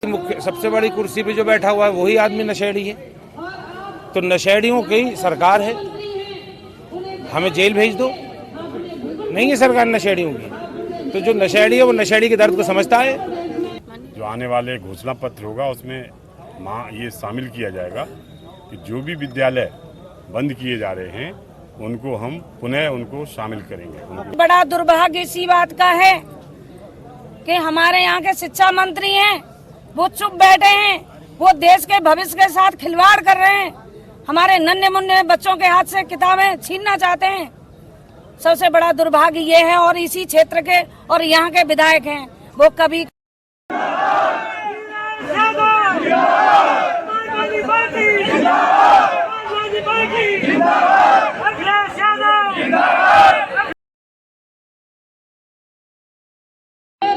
मुख्य सबसे बड़ी कुर्सी पे जो बैठा हुआ है वही आदमी नशेड़ी है। तो नशेड़ियों की सरकार है, हमें जेल भेज दो। नहीं है सरकार नशेड़ियों की, तो जो नशेड़ी है वो नशेड़ी के दर्द को समझता है। जो आने वाले घोषणा पत्र होगा उसमें ये शामिल किया जाएगा कि जो भी विद्यालय बंद किए जा रहे हैं उनको हम पुनः उनको शामिल करेंगे। बड़ा दुर्भाग्य इसी बात का है कि हमारे यहाँ के शिक्षा मंत्री हैं, वो चुप बैठे हैं, वो देश के भविष्य के साथ खिलवाड़ कर रहे हैं, हमारे नन्हे मुन्ने बच्चों के हाथ से किताबें छीनना चाहते हैं। सबसे बड़ा दुर्भाग्य ये है। और इसी क्षेत्र के और यहाँ के विधायक हैं, वो कभी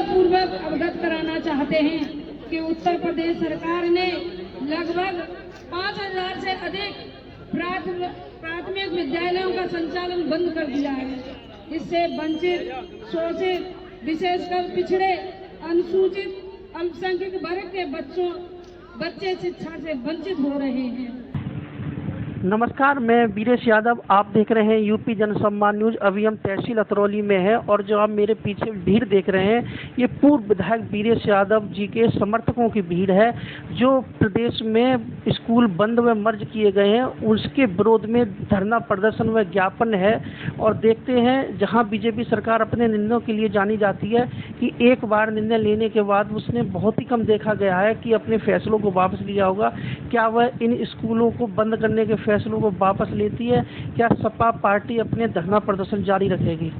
पूर्वक अवगत कराना चाहते हैं कि उत्तर प्रदेश सरकार ने लगभग 5000 से अधिक प्राथमिक विद्यालयों का संचालन बंद कर दिया है। इससे वंचित, शोषित, विशेषकर पिछड़े, अनुसूचित, अल्पसंख्यक वर्ग के बच्चे शिक्षा से वंचित हो रहे हैं। नमस्कार, मैं वीरेश यादव, आप देख रहे हैं यूपी जनसम्मान न्यूज। अभी हम तहसील अतरौली में हैं और जो आप मेरे पीछे भीड़ देख रहे हैं ये पूर्व विधायक वीरेश यादव जी के समर्थकों की भीड़ है, जो प्रदेश में स्कूल बंद व मर्ज किए गए हैं उसके विरोध में धरना प्रदर्शन व ज्ञापन है। और देखते हैं जहां बीजेपी सरकार अपने निर्णयों के लिए जानी जाती है कि एक बार निर्णय लेने के बाद उसने बहुत ही कम देखा गया है कि अपने फैसलों को वापस लिया होगा। क्या वह इन स्कूलों को बंद करने के फैसलों को वापस लेती है? क्या सपा पार्टी अपने धरना प्रदर्शन जारी रखेगी?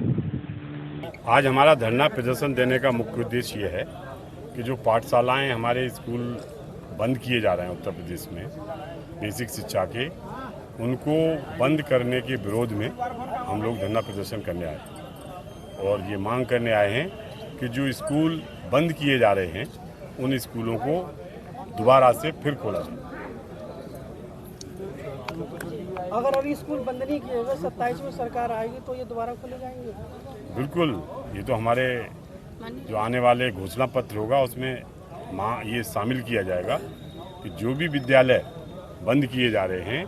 आज हमारा धरना प्रदर्शन देने का मुख्य उद्देश्य ये है कि जो पाठशालाएं हमारे स्कूल बंद किए जा रहे हैं उत्तर प्रदेश में बेसिक शिक्षा के, उनको बंद करने के विरोध में हम लोग धरना प्रदर्शन करने आए हैं और ये मांग करने आए हैं कि जो स्कूल बंद किए जा रहे हैं उन स्कूलों को दोबारा से फिर खोला जाए। अगर अभी स्कूल बंद नहीं किए हुए 27 में सरकार आएगी तो ये दोबारा खोले जाएंगे? बिल्कुल, ये तो हमारे जो आने वाले घोषणा पत्र होगा उसमें ये शामिल किया जाएगा कि जो भी विद्यालय बंद किए जा रहे हैं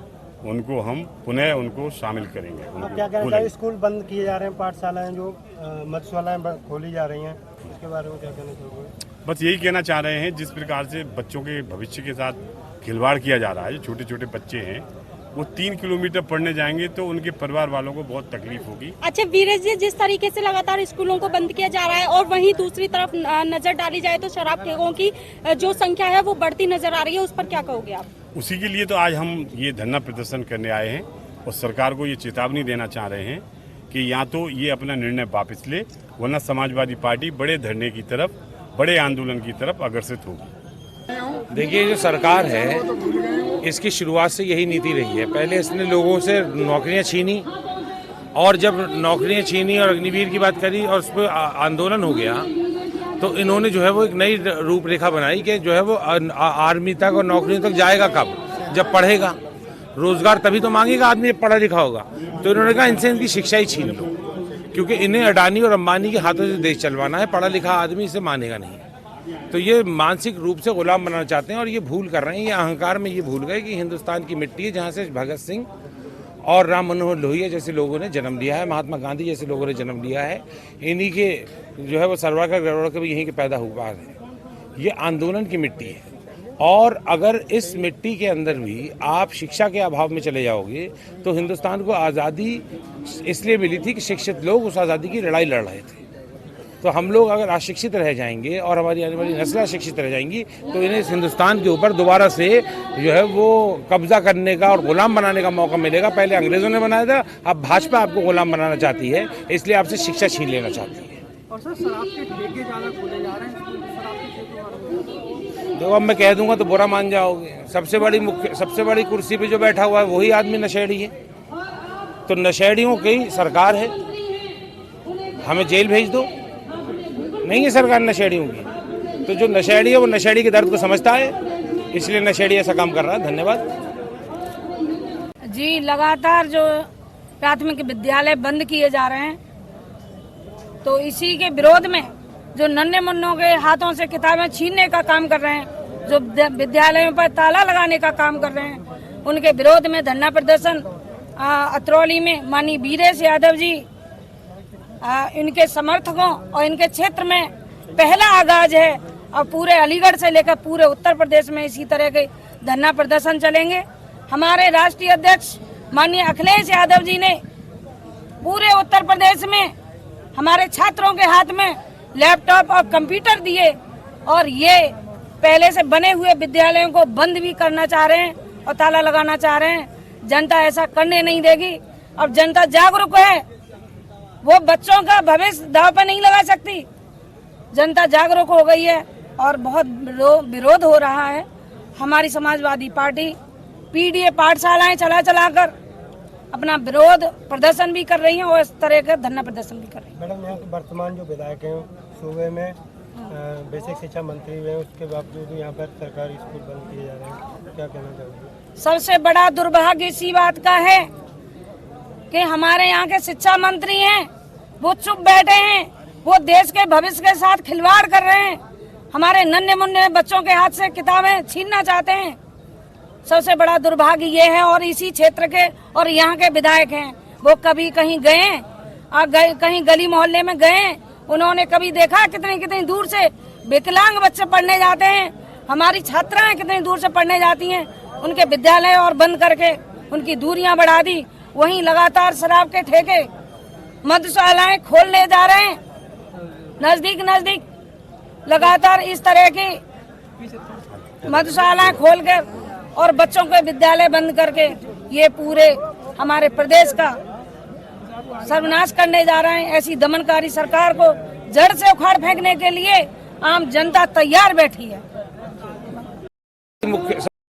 उनको हम पुनः उनको शामिल करेंगे। क्या कहना चाहिए? स्कूल बंद किए जा रहे हैं, पाठशालाएं जो मत्स्यशालाएं खोली जा रही हैं, इसके बारे में क्या कहना चाहिए? बस यही कहना चाह रहे हैं, जिस प्रकार से बच्चों के भविष्य के साथ खिलवाड़ किया जा रहा है, जो छोटे छोटे बच्चे हैं वो 3 किलोमीटर पढ़ने जाएंगे तो उनके परिवार वालों को बहुत तकलीफ होगी। अच्छा वीरेश जी, जिस तरीके से लगातार स्कूलों को बंद किया जा रहा है और वहीं दूसरी तरफ नजर डाली जाए तो शराब ठेकों की जो संख्या है वो बढ़ती नजर आ रही है, उस पर क्या कहोगे आप? उसी के लिए तो आज हम ये धरना प्रदर्शन करने आए हैं और सरकार को ये चेतावनी देना चाह रहे हैं कि या तो ये अपना निर्णय वापस ले, वरना समाजवादी पार्टी बड़े धरने की तरफ, बड़े आंदोलन की तरफ अग्रसर होगी। देखिए, जो सरकार है इसकी शुरुआत से यही नीति रही है। पहले इसने लोगों से नौकरियां छीनी और जब नौकरियां छीनी और अग्निवीर की बात करी और उस पर आंदोलन हो गया तो इन्होंने जो है वो एक नई रूपरेखा बनाई कि जो है वो आर्मी तक और नौकरियों तक जाएगा कब? जब पढ़ेगा। रोजगार तभी तो मांगेगा आदमी जब पढ़ा लिखा होगा। तो इन्होंने कहा इनसे इनकी शिक्षा ही छीन लो, क्योंकि इन्हें अडानी और अंबानी के हाथों से देश चलवाना है। पढ़ा लिखा आदमी इसे मानेगा नहीं। तो ये मानसिक रूप से गुलाम बनाना चाहते हैं और ये भूल कर रहे हैं, ये अहंकार में ये भूल गए कि हिंदुस्तान की मिट्टी है जहाँ से भगत सिंह और राम मनोहर लोहिया जैसे लोगों ने जन्म लिया है, महात्मा गांधी जैसे लोगों ने जन्म लिया है। इन्हीं के जो है वो सरवाकर गरवाकर के भी यहीं के पैदा हुआ है। ये आंदोलन की मिट्टी है और अगर इस मिट्टी के अंदर भी आप शिक्षा के अभाव में चले जाओगे तो हिंदुस्तान को आज़ादी इसलिए मिली थी कि शिक्षित लोग उस आज़ादी की लड़ाई लड़ रहे थे। तो हम लोग अगर अशिक्षित रह जाएंगे और हमारी आने वाली नस्लें अशिक्षित रह जाएंगी तो इन्हें इस हिंदुस्तान के ऊपर दोबारा से जो है वो कब्जा करने का और गुलाम बनाने का मौका मिलेगा। पहले अंग्रेजों ने बनाया था, अब भाजपा आपको गुलाम बनाना चाहती है, इसलिए आपसे शिक्षा छीन लेना चाहती है। और सर, शराब के ठेके ज्यादा खोले जा रहे हैं, देखो अब मैं कह दूंगा तो बुरा मान जाओगे। सबसे बड़ी कुर्सी पे जो बैठा हुआ है वही आदमी नशेड़ी है। तो नशेड़ियों की सरकार है, हमें जेल भेज दो। नहीं है सरकार नशेड़ियों की, तो जो नशेड़ी है वो नशेड़ी के दर्द को समझता है, इसलिए नशेड़ी ऐसा काम कर रहा है। धन्यवाद जी। लगातार जो प्राथमिक विद्यालय बंद किए जा रहे हैं तो इसी के विरोध में जो नन्हे मुन्नों के हाथों से किताबें छीनने का काम कर रहे हैं जो विद्यालयों पर ताला लगाने का काम कर रहे हैं, उनके विरोध में धरना प्रदर्शन अतरौली में माननीय वीरेश यादव जी इनके समर्थकों और इनके क्षेत्र में पहला आगाज है और पूरे अलीगढ़ से लेकर पूरे उत्तर प्रदेश में इसी तरह के धरना प्रदर्शन चलेंगे। हमारे राष्ट्रीय अध्यक्ष माननीय अखिलेश यादव जी ने पूरे उत्तर प्रदेश में हमारे छात्रों के हाथ में लैपटॉप और कंप्यूटर दिए और ये पहले से बने हुए विद्यालयों को बंद भी करना चाह रहे हैं और ताला लगाना चाह रहे हैं। जनता ऐसा करने नहीं देगी। अब जनता जागरूक है, वो बच्चों का भविष्य दांव पर नहीं लगा सकती। जनता जागरूक हो गई है और बहुत विरोध हो रहा है। हमारी समाजवादी पार्टी पीडीए पाठशालाएं चला कर अपना विरोध प्रदर्शन भी कर रही है और इस तरह का धरना प्रदर्शन भी कर रही है। मैडम, यहाँ के वर्तमान जो विधायक हैं सूबे में बेसिक शिक्षा मंत्री हुए, उसके बावजूद यहाँ पर सरकारी स्कूल बंद किए जा रहे हैं, क्या कहना चाहोगे? सबसे बड़ा दुर्भाग्य इसी बात का है कि हमारे यहाँ के शिक्षा मंत्री हैं, वो चुप बैठे हैं, वो देश के भविष्य के साथ खिलवाड़ कर रहे हैं, हमारे नन्हे मुन्ने बच्चों के हाथ से किताबें छीनना चाहते हैं। सबसे बड़ा दुर्भाग्य ये है। और इसी क्षेत्र के और यहाँ के विधायक हैं, वो कभी कहीं गए और कहीं गली मोहल्ले में गए, उन्होंने कभी देखा कितनी दूर से विकलांग बच्चे पढ़ने जाते हैं, हमारी छात्राएं कितनी दूर से पढ़ने जाती हैं, उनके विद्यालय और बंद करके उनकी दूरियां बढ़ा दी। वहीं लगातार शराब के ठेके मधुशालाएं खोलने जा रहे हैं, नजदीक लगातार इस तरह की मधुशालाएं खोलकर और बच्चों के विद्यालय बंद करके ये पूरे हमारे प्रदेश का सर्वनाश करने जा रहे हैं। ऐसी दमनकारी सरकार को जड़ से उखाड़ फेंकने के लिए आम जनता तैयार बैठी है।